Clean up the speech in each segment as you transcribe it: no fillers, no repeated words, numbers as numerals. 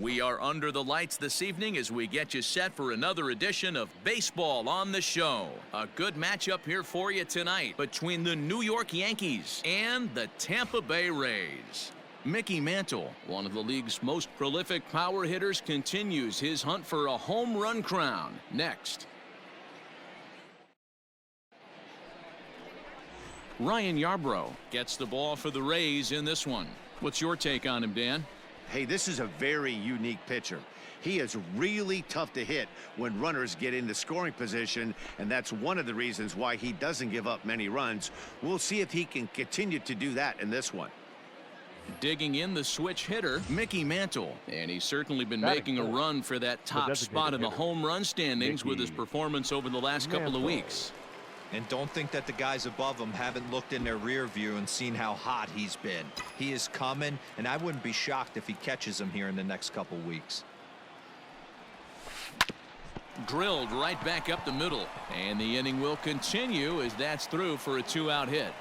We are under the lights this evening as we get you set for another edition of Baseball on the Show. A good matchup here for you tonight between the New York Yankees and the Tampa Bay Rays. Mickey Mantle, one of the league's most prolific power hitters, continues his hunt for a home run crown. Next. Ryan Yarbrough gets the ball for the Rays in this one. What's your take on him, Dan? Hey, this is a very unique pitcher. He is really tough to hit when runners get into scoring position, and that's one of the reasons why he doesn't give up many runs. We'll see if he can continue to do that in this one. Digging in the switch hitter, Mickey Mantle, and he's certainly been making a run for that top spot in the home run standings with his performance over the last couple of weeks. And don't think that the guys above him haven't looked in their rear view and seen how hot he's been. He is coming, and I wouldn't be shocked if he catches him here in the next couple weeks. Drilled right back up the middle, and the inning will continue as that's through for a 2-out hit.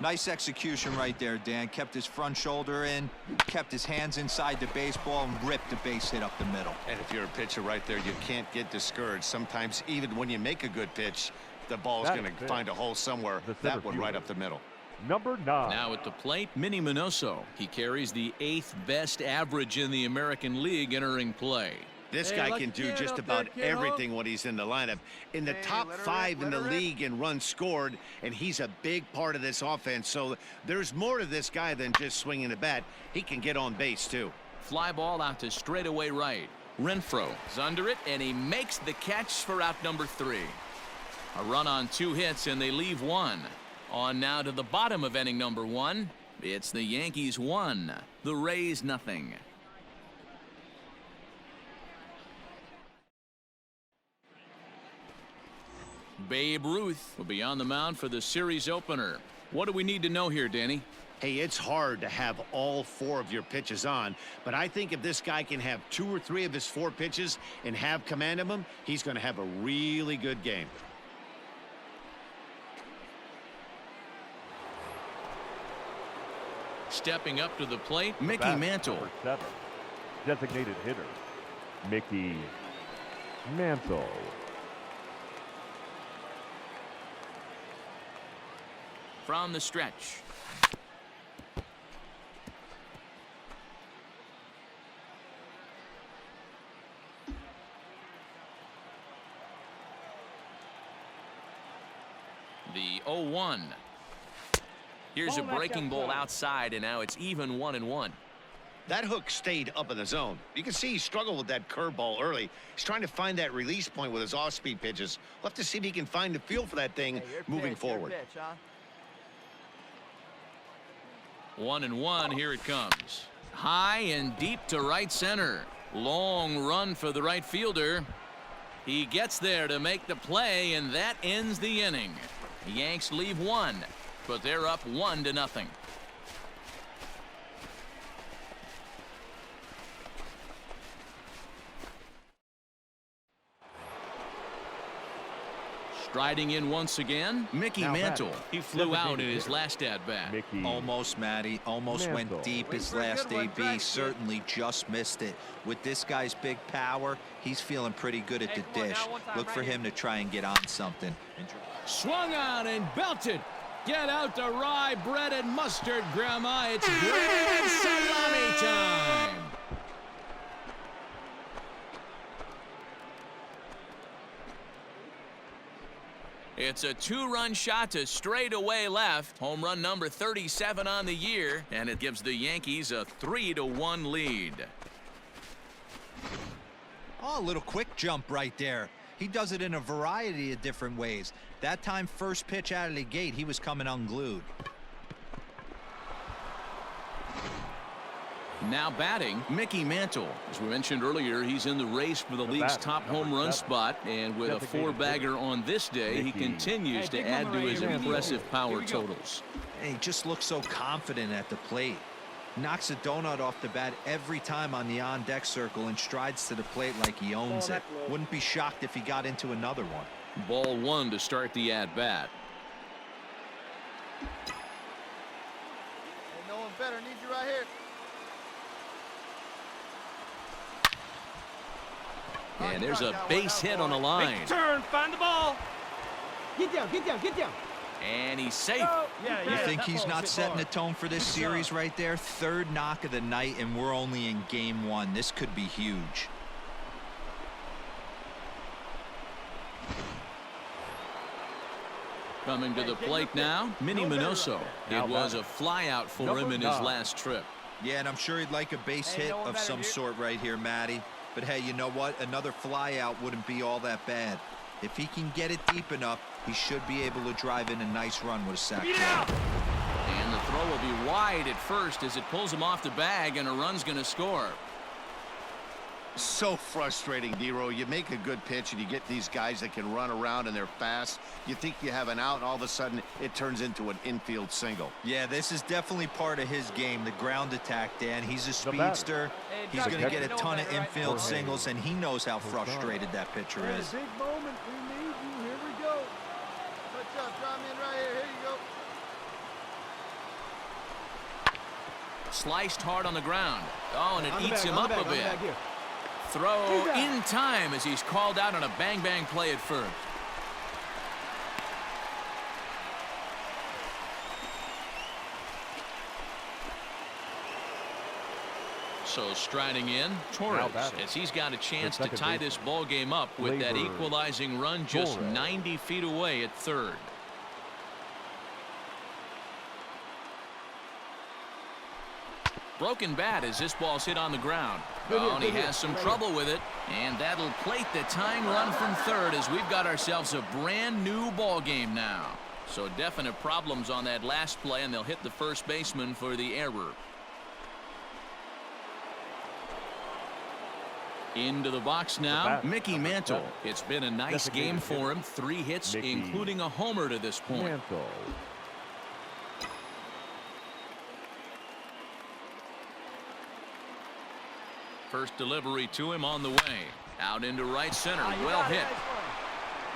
Nice execution right there, Dan. Kept his front shoulder in, kept his hands inside the baseball, and ripped the base hit up the middle. And if you're a pitcher right there, you can't get discouraged. Sometimes even when you make a good pitch, the ball's going to find a hole somewhere. That one right up the middle. Number 9. Now at the plate, Minnie Minoso. He carries the 8th best average in the American League entering play. This guy can do just about everything when he's in the lineup. In the top 5 in the league in runs scored, and he's a big part of this offense. So there's more to this guy than just swinging the bat. He can get on base, too. Fly ball out to straightaway right. Renfroe is under it, and he makes the catch for out number 3. A run on 2 hits, and they leave 1. On now to the bottom of inning number 1. It's the Yankees 1, the Rays nothing. Babe Ruth will be on the mound for the series opener. What do we need to know here, Danny? Hey, it's hard to have all 4 of your pitches on, but I think if this guy can have 2 or 3 of his 4 pitches and have command of them, he's going to have a really good game. Stepping up to the plate, Mickey Mantle. Number 7, designated hitter, Mickey Mantle. From the stretch. The 0-1. Here's a breaking ball outside, and now it's even 1-1. That hook stayed up in the zone. You can see he struggled with that curveball early. He's trying to find that release point with his off-speed pitches. We'll have to see if he can find the feel for that thing moving forward. 1-1, here it comes. High and deep to right center. Long run for the right fielder. He gets there to make the play, and that ends the inning. The Yanks leave 1, but they're up 1-0. Striding in once again, Mickey Mantle. He flew out in his last at-bat. Almost, Matty. Almost went deep his last AB. Certainly just missed it. With this guy's big power, he's feeling pretty good at the dish. Look for him to try and get on something. Swung on and belted. Get out the rye bread and mustard, Grandma. It's grand salami time. It's a 2-run shot to straightaway left. Home run number 37 on the year, and it gives the Yankees a 3-1 lead. Oh, a little quick jump right there. He does it in a variety of different ways. That time, first pitch out of the gate, he was coming unglued. Now batting, Mickey Mantle. As we mentioned earlier, he's in the race for the league's top home run spot, and with a 4-bagger on this day, he continues to add to his impressive power totals. He just looks so confident at the plate. Knocks a donut off the bat every time on the on-deck circle and strides to the plate like he owns it. Wouldn't be shocked if he got into another one. Ball 1 to start the at-bat. No one better. Need you right here. And there's a base hit on the line. Make the turn, find the ball. Get down, get down, get down. And he's safe. You think he's not setting the tone for this series right there? Third knock of the night, and we're only in game one. This could be huge. Coming to the plate now, Minnie Minoso. It was a flyout for him in his last trip. Yeah, and I'm sure he'd like a base hit of some sort right here, Matty. But hey, you know what? Another flyout wouldn't be all that bad. If he can get it deep enough, he should be able to drive in a nice run with a sac fly. And the throw will be wide at first as it pulls him off the bag, and a run's going to score. So frustrating, Dero. You make a good pitch and you get these guys that can run around and they're fast. You think you have an out, and all of a sudden it turns into an infield single. Yeah, this is definitely part of his game, the ground attack, Dan. He's a speedster. He's going to get a ton of infield singles, and he knows how frustrated that pitcher is. Big moment. We need you. Here we go. Touch up. Drop in right here. Here you go. Sliced hard on the ground. Oh, and it eats him up a bit. Throw in time as he's called out on a bang-bang play at first. So striding in, Torres, as he's got a chance to tie this ball game up with that equalizing run just 90 feet away at third. Broken bat as this ball's hit on the ground. Oh, and he has some trouble with it. And that'll plate the tying run from third as we've got ourselves a brand new ball game now. So definite problems on that last play, and they'll hit the first baseman for the error. Into the box now, Mickey Mantle. It's been a nice game for him. 3 hits, including a homer to this point. First delivery to him on the way. Out into right center. Well hit.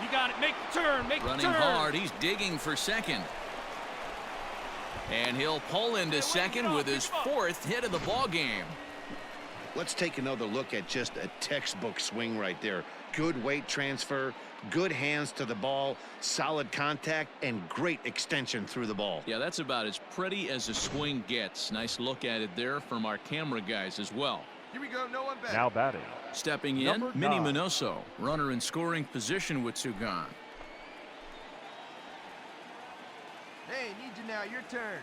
You got it. Make the turn. Make the turn. Running hard. He's digging for second. And he'll pull into second with his 4th hit of the ball game. Let's take another look at just a textbook swing right there. Good weight transfer, good hands to the ball, solid contact, and great extension through the ball. Yeah, that's about as pretty as a swing gets. Nice look at it there from our camera guys as well. Here we go. No one back. Now batting. Stepping in, Number Minnie 9. Minoso, runner in scoring position with 2 gone. Hey, need you now. Your turn.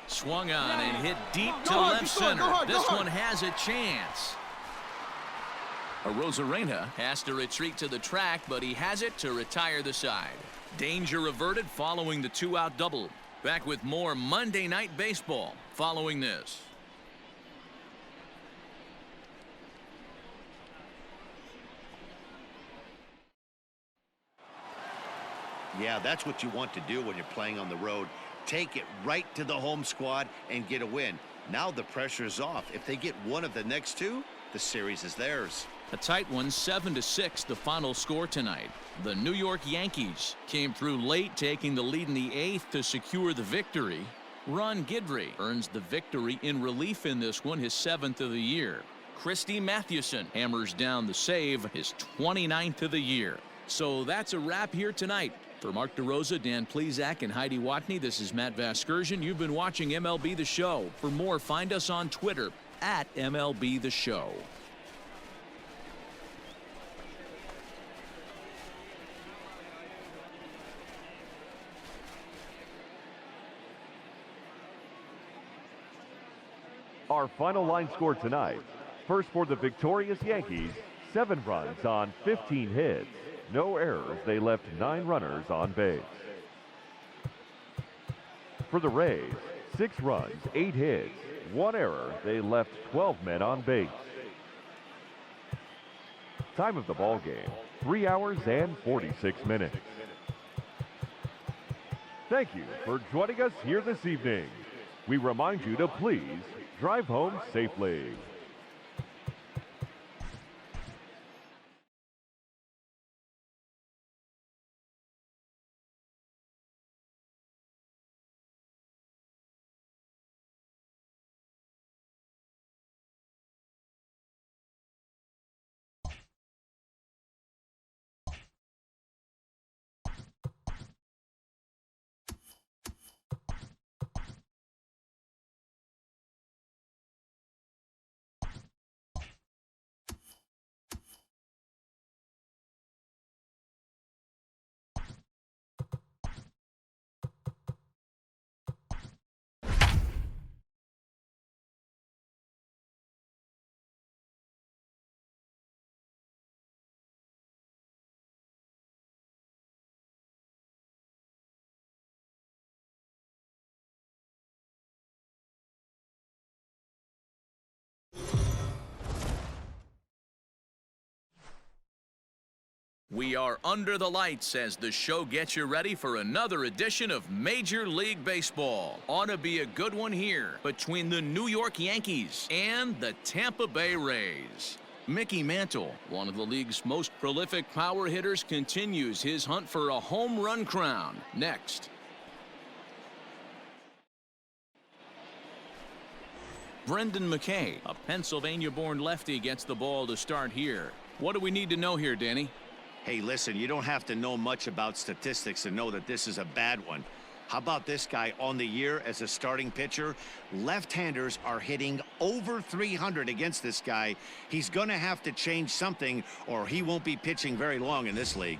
Swung on and hit deep to left center. This one has a chance. Arozarena has to retreat to the track, but he has it to retire the side. Danger averted following the 2-out double. Back with more Monday Night Baseball following this. Yeah, that's what you want to do when you're playing on the road. Take it right to the home squad and get a win. Now the pressure is off. If they get one of the next 2, the series is theirs. A tight one, 7-6, the final score tonight. The New York Yankees came through late, taking the lead in the 8th to secure the victory. Ron Guidry earns the victory in relief in this one, his 7th of the year. Christy Mathewson hammers down the save, his 29th of the year. So that's a wrap here tonight. For Mark DeRosa, Dan Plesac, and Heidi Watney, this is Matt Vasgersian. You've been watching MLB The Show. For more, find us on Twitter at MLB The Show. Our final line score tonight. First for the victorious Yankees, 7 runs on 15 hits. No errors. They left 9 runners on base. For the Rays, 6 runs, 8 hits. 1 error. They left 12 men on base. Time of the ball game, 3 hours and 46 minutes. Thank you for joining us here this evening. We remind you to please drive home safely. We are under the lights as the show gets you ready for another edition of Major League Baseball. Ought to be a good one here between the New York Yankees and the Tampa Bay Rays. Mickey Mantle, one of the league's most prolific power hitters, continues his hunt for a home run crown. Next. Brendan McKay, a Pennsylvania-born lefty, gets the ball to start here. What do we need to know here, Danny? Hey, listen, you don't have to know much about statistics to know that this is a bad one. How about this guy on the year as a starting pitcher? Left-handers are hitting over 300 against this guy. He's going to have to change something or he won't be pitching very long in this league.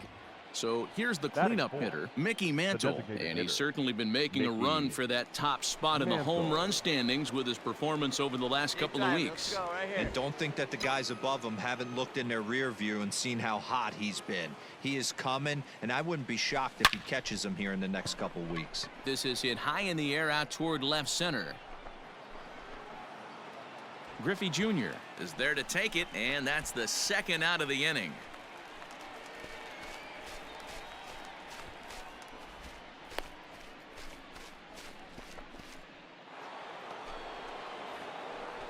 So here's the cleanup hitter, Mickey Mantle, and he's certainly been making a run for that top spot in the home run standings with his performance over the last couple of weeks. And don't think that the guys above him haven't looked in their rear view and seen how hot he's been. He is coming, and I wouldn't be shocked if he catches him here in the next couple weeks. This is hit high in the air out toward left center. Griffey Jr. is there to take it, and that's the second out of the inning.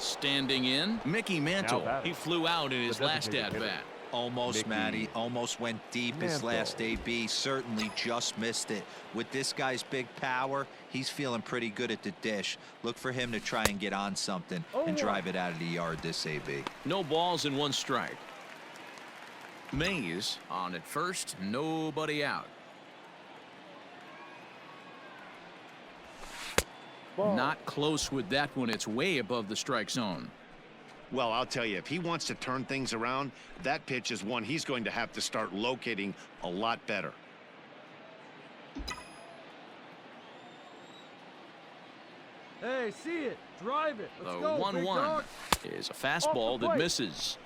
Standing in, Mickey Mantle. He flew out in his last at-bat. Almost, Matty. Almost went deep his last AB. Certainly just missed it. With this guy's big power, he's feeling pretty good at the dish. Look for him to try and get on something and drive it out of the yard this AB. No balls and one strike. Mays on at first, nobody out. Not close with that one. It's way above the strike zone. Well, I'll tell you, if he wants to turn things around, that pitch is one he's going to have to start locating a lot better. Hey, see it. Drive it. Let's go, the 1-1 is a fastball that misses.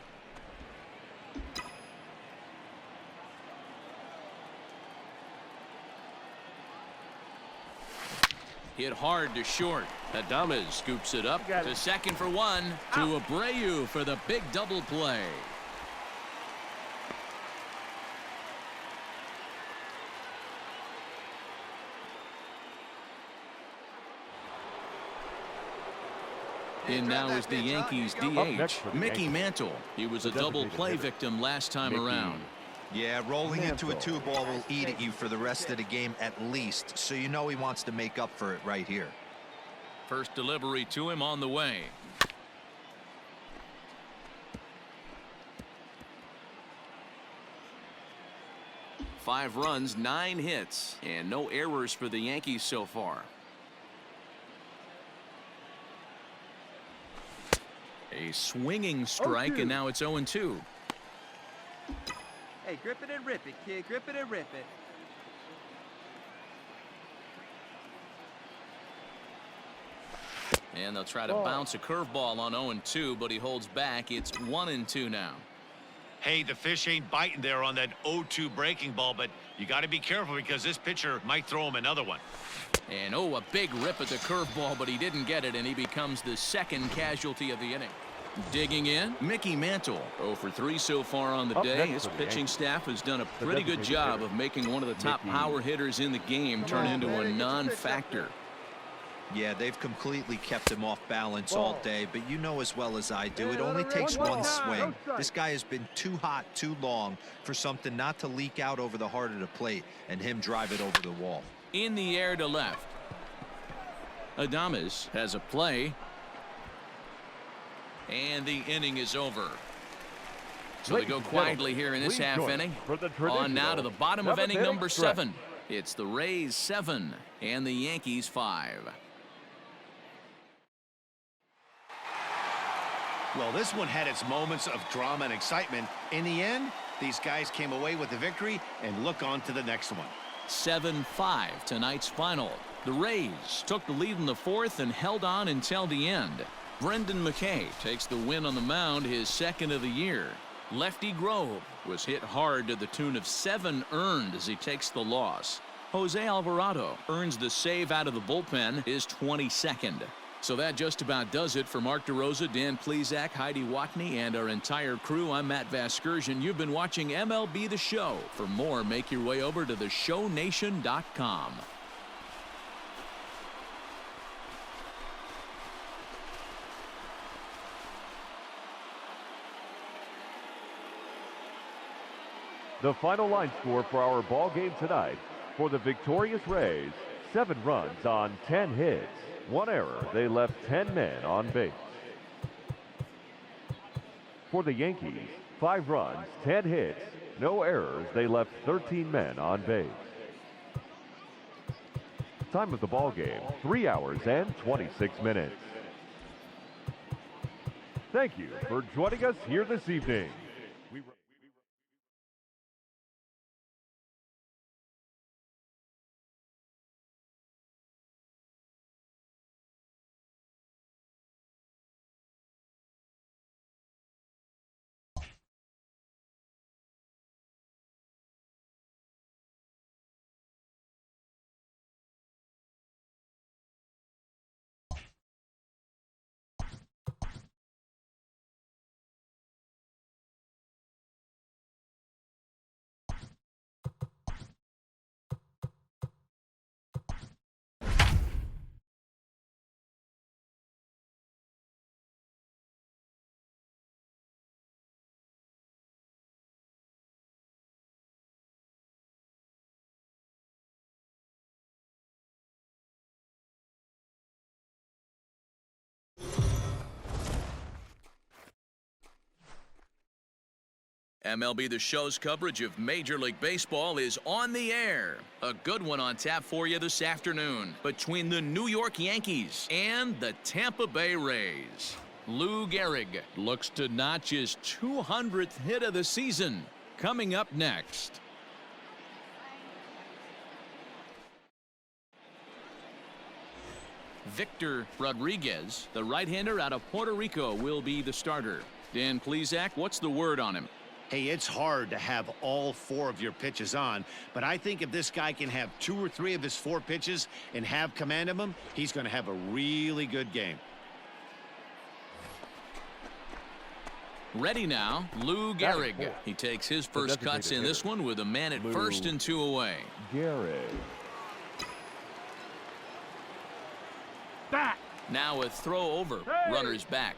Hit hard to short. Adames scoops it up to second for one. To Abreu for the big double play. And now is the Yankees DH, Mickey Mantle. He was a double play victim last time around. Yeah, rolling into a 2-ball will eat at you for the rest of the game at least, so you know he wants to make up for it right here. First delivery to him on the way. Five runs, 9 hits, and no errors for the Yankees so far. A swinging strike, and now it's 0-2. Hey, grip it and rip it, kid. Grip it and rip it. And they'll try to bounce a curveball on 0-2, but he holds back. It's 1-2 now. Hey, the fish ain't biting there on that 0-2 breaking ball, but you got to be careful because this pitcher might throw him another one. And a big rip at the curveball, but he didn't get it, and he becomes the second casualty of the inning. Digging in, Mickey Mantle. 0 for 3 so far on the day. His pitching staff has done a pretty good job of making one of the top power hitters in the game turn into a non-factor. Yeah, they've completely kept him off balance all day, but you know as well as I do, it only takes one swing. This guy has been too hot too long for something not to leak out over the heart of the plate and him drive it over the wall. In the air to left. Adames has a play. And the inning is over. So they go quietly here in this half inning. On now to the bottom of inning number 7. It's the Rays 7 and the Yankees 5. Well, this one had its moments of drama and excitement. In the end, these guys came away with the victory and look on to the next one. 7-5 tonight's final. The Rays took the lead in the 4th and held on until the end. Brendan McKay takes the win on the mound, his second of the year. Lefty Grove was hit hard to the tune of 7 earned as he takes the loss. Jose Alvarado earns the save out of the bullpen, his 22nd. So that just about does it for Mark DeRosa, Dan Plesac, Heidi Watney, and our entire crew. I'm Matt Vasgersian. You've been watching MLB The Show. For more, make your way over to theshownation.com. The final line score for our ball game tonight: for the victorious Rays, 7 runs on 10 hits. 1 error. They left 10 men on base. For the Yankees, 5 runs, 10 hits, no errors. They left 13 men on base. Time of the ball game, 3 hours and 26 minutes. Thank you for joining us here this evening. MLB The Show's coverage of Major League Baseball is on the air. A good one on tap for you this afternoon between the New York Yankees and the Tampa Bay Rays. Lou Gehrig looks to notch his 200th hit of the season. Coming up next. Victor Rodriguez, the right-hander out of Puerto Rico, will be the starter. Dan Plesac, what's the word on him? Hey, it's hard to have all 4 of your pitches on, but I think if this guy can have 2 or 3 of his 4 pitches and have command of them, he's going to have a really good game. Ready now, Lou Gehrig. He takes his first cuts in this one with a man at first and 2 away. Gehrig. Back. Now a throw over. Runners back.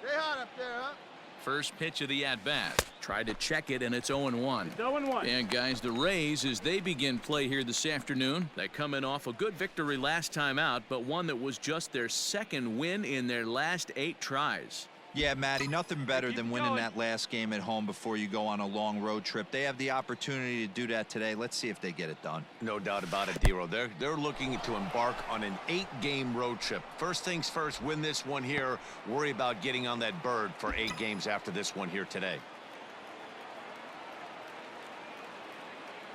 Stay hot up there, huh? First pitch of the at-bat. Tried to check it, and it's 0-1. 0-1. And, guys, the Rays, as they begin play here this afternoon, they come in off a good victory last time out, but one that was just their 2nd win in their last 8 tries. Yeah, Matty, nothing better than winning that last game at home before you go on a long road trip. They have the opportunity to do that today. Let's see if they get it done. No doubt about it, Dero. They're looking to embark on an 8-game road trip. First things first, win this one here. Worry about getting on that bird for 8 games after this one here today.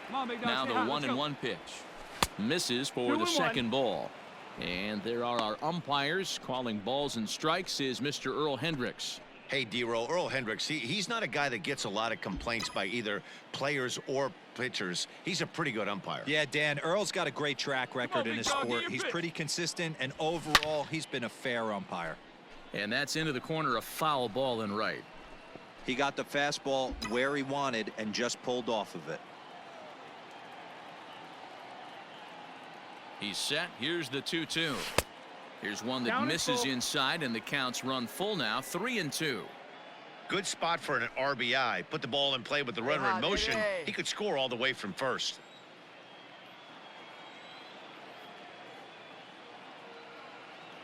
Come on, big dog, Now stay the hot. Let's go. 1-1 pitch. Misses for the 2nd ball. And there are our umpires calling balls and strikes is Mr. Earl Hendricks. Hey, Dero, Earl Hendricks, he's not a guy that gets a lot of complaints by either players or pitchers. He's a pretty good umpire. Yeah, Dan, Earl's got a great track record in his sport. He's pretty consistent, and overall, he's been a fair umpire. And that's into the corner, a foul ball and right. He got the fastball where he wanted and just pulled off of it. He's set. Here's the 2-2. Here's one that misses inside, and the counts run full now, 3-2. Good spot for an RBI. Put the ball in play with the runner in motion. He could score all the way from first.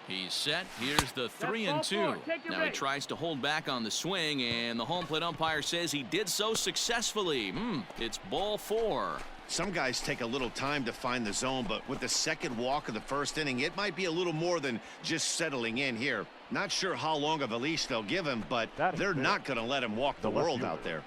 He's set. Here's the 3-2. Now he tries to hold back on the swing, and the home plate umpire says he did so successfully. It's ball 4. Some guys take a little time to find the zone, but with the 2nd walk of the 1st inning, it might be a little more than just settling in here. Not sure how long of a leash they'll give him, but they're not going to let him walk the world out there.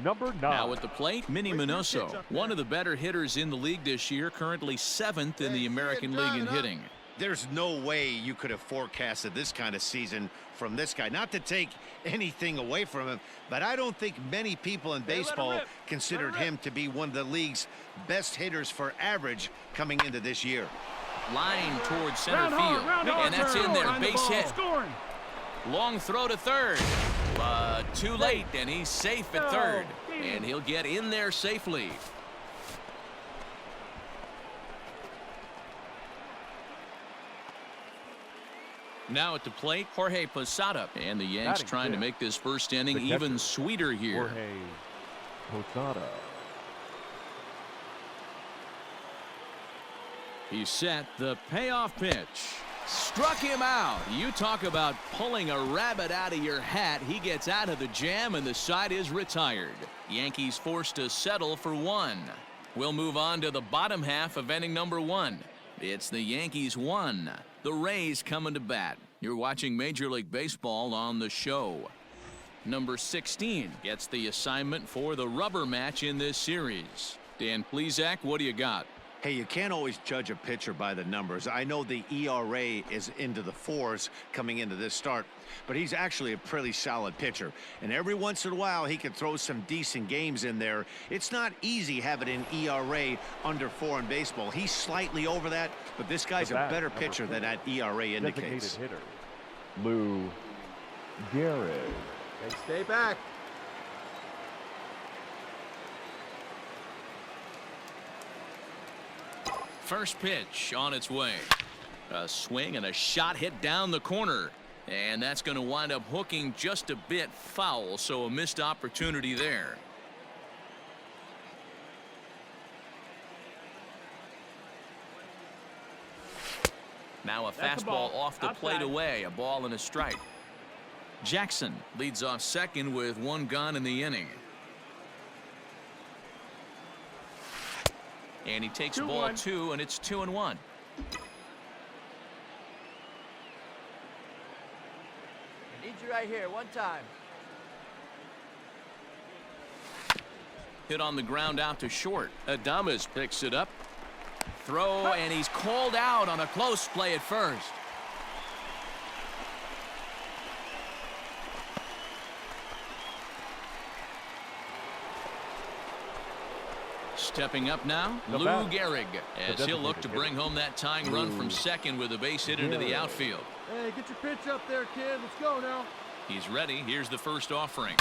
Number 9. Now at the plate, Minnie Minoso, one of the better hitters in the league this year, currently 7th in the American League in hitting. There's no way you could have forecasted this kind of season from this guy. Not to take anything away from him, but I don't think many people in baseball considered him to be one of the league's best hitters for average coming into this year. Line towards center field, and that's in there, base hit. Long throw to third, but too late, and he's safe at third, and he'll get in there safely. Now at the plate, Jorge Posada, and the Yanks trying to make this first inning even sweeter here. Jorge Posada. He's set. The payoff pitch. Struck him out. You talk about pulling a rabbit out of your hat. He gets out of the jam, and the side is retired. Yankees forced to settle for one. We'll move on to the bottom half of inning number one. It's the Yankees 1. The Rays coming to bat. You're watching Major League Baseball on the show. Number 16 gets the assignment for the rubber match in this series. Dan Plesac, what do you got? Hey, you can't always judge a pitcher by the numbers. I know the ERA is into the 4s coming into this start, but he's actually a pretty solid pitcher. And every once in a while, he can throw some decent games in there. It's not easy having an ERA under 4 in baseball. He's slightly over that, but this guy's a better pitcher than that ERA indicates. Hitter, Lou Gehrig. Hey, stay back. First pitch on its way. A swing and a shot hit down the corner. And that's going to wind up hooking just a bit foul, so a missed opportunity there. Now a fastball off the plate away. A ball and a strike. Jackson leads off second with one gone in the inning. And he takes ball 2, and it's 2-1. I need you right here, one time. Hit on the ground out to short. Adames picks it up. Throw, and he's called out on a close play at first. Stepping up now, Lou Gehrig, as he'll look to bring home that tying run from second with a base hit into the outfield. Hey, get your pitch up there, kid. Let's go now. He's ready. Here's the first offering.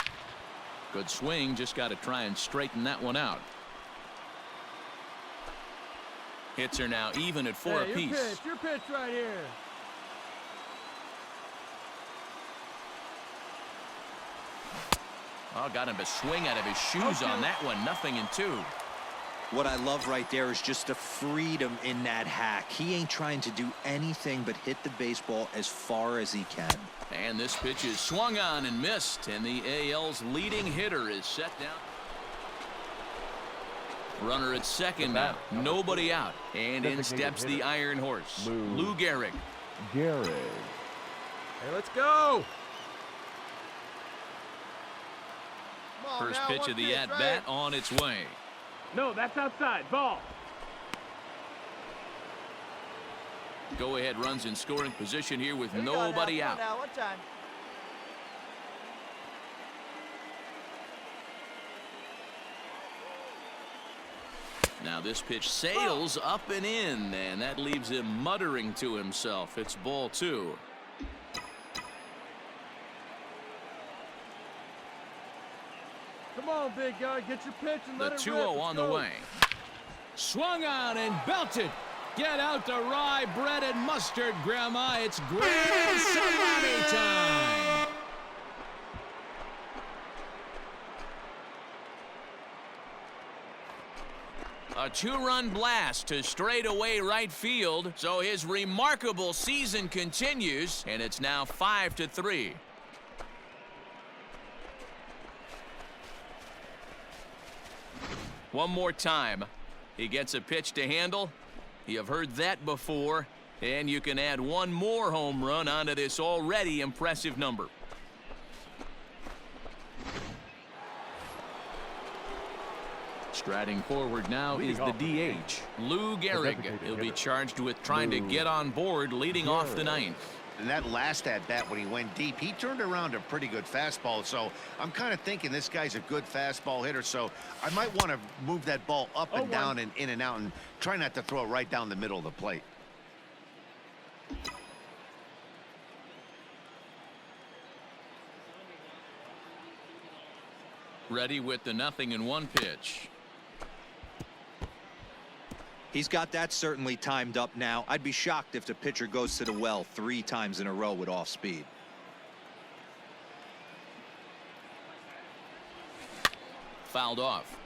Good swing. Just got to try and straighten that one out. Hits are now even at 4 apiece. Your pitch right here. Oh, got him to swing out of his shoes on that one. 0-2. What I love right there is just the freedom in that hack. He ain't trying to do anything but hit the baseball as far as he can. And this pitch is swung on and missed, and the AL's leading hitter is set down. Runner at second now. Nobody out. And in steps the Iron Horse, Lou Gehrig. Gehrig. Hey, let's go. First pitch of the at-bat on its way. No, that's outside. Ball. Go-ahead runs in scoring position here with nobody out. Now, one time. Now this pitch sails up and in, and that leaves him muttering to himself. It's ball 2. Come on, big guy. Get your pitch and let it rip. The 2-0 on the way. Swung on and belted. Get out the rye bread and mustard, Grandma. It's grand salami time. A 2-run blast to straightaway right field. So his remarkable season continues, and it's now 5-3. One more time. He gets a pitch to handle. You have heard that before, and you can add one more home run onto this already impressive number. Striding forward now is the DH, Lou Gehrig. He'll be charged with trying to get on board leading off the ninth. And that last at-bat when he went deep, he turned around a pretty good fastball. So I'm kind of thinking this guy's a good fastball hitter. So I might want to move that ball up and down and in and out and try not to throw it right down the middle of the plate. Ready with the 0-1 pitch. He's got that certainly timed up now. I'd be shocked if the pitcher goes to the well 3 times in a row with off speed. Fouled off.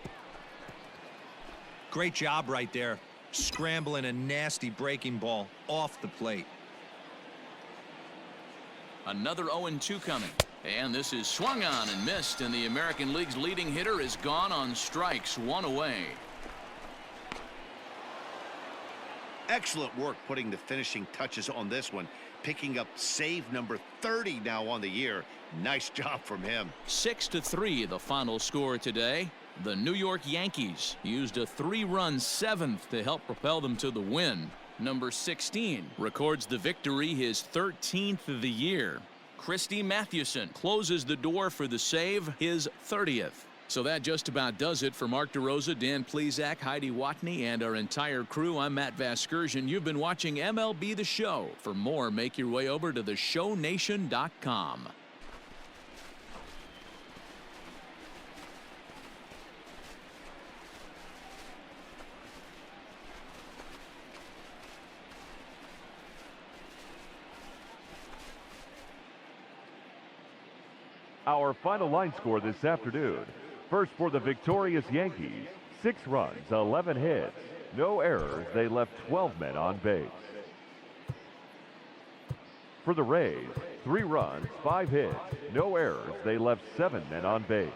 Great job right there. Scrambling a nasty breaking ball off the plate. Another 0-2 coming. And this is swung on and missed, and the American League's leading hitter is gone on strikes, 1 away. Excellent work putting the finishing touches on this one, picking up save number 30 now on the year. Nice job from him. 6-3 the final score today. The New York Yankees used a 3-run 7th to help propel them to the win. Number 16 records the victory, his 13th of the year. Christy Mathewson closes the door for the save, his 30th. So that just about does it for Mark DeRosa, Dan Plesac, Heidi Watney, and our entire crew. I'm Matt Vasgersian. You've been watching MLB The Show. For more, make your way over to theshownation.com. Our final line score this afternoon. First for the victorious Yankees, 6 runs, 11 hits, no errors. They left 12 men on base. For the Rays, 3 runs, 5 hits, no errors. They left 7 men on base.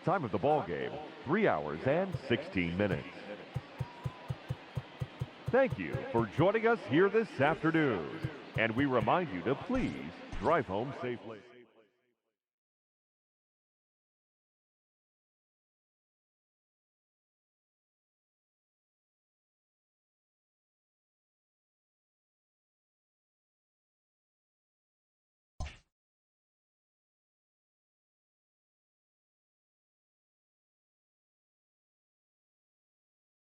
Time of the ball game, 3 hours and 16 minutes. Thank you for joining us here this afternoon. And we remind you to please drive home safely.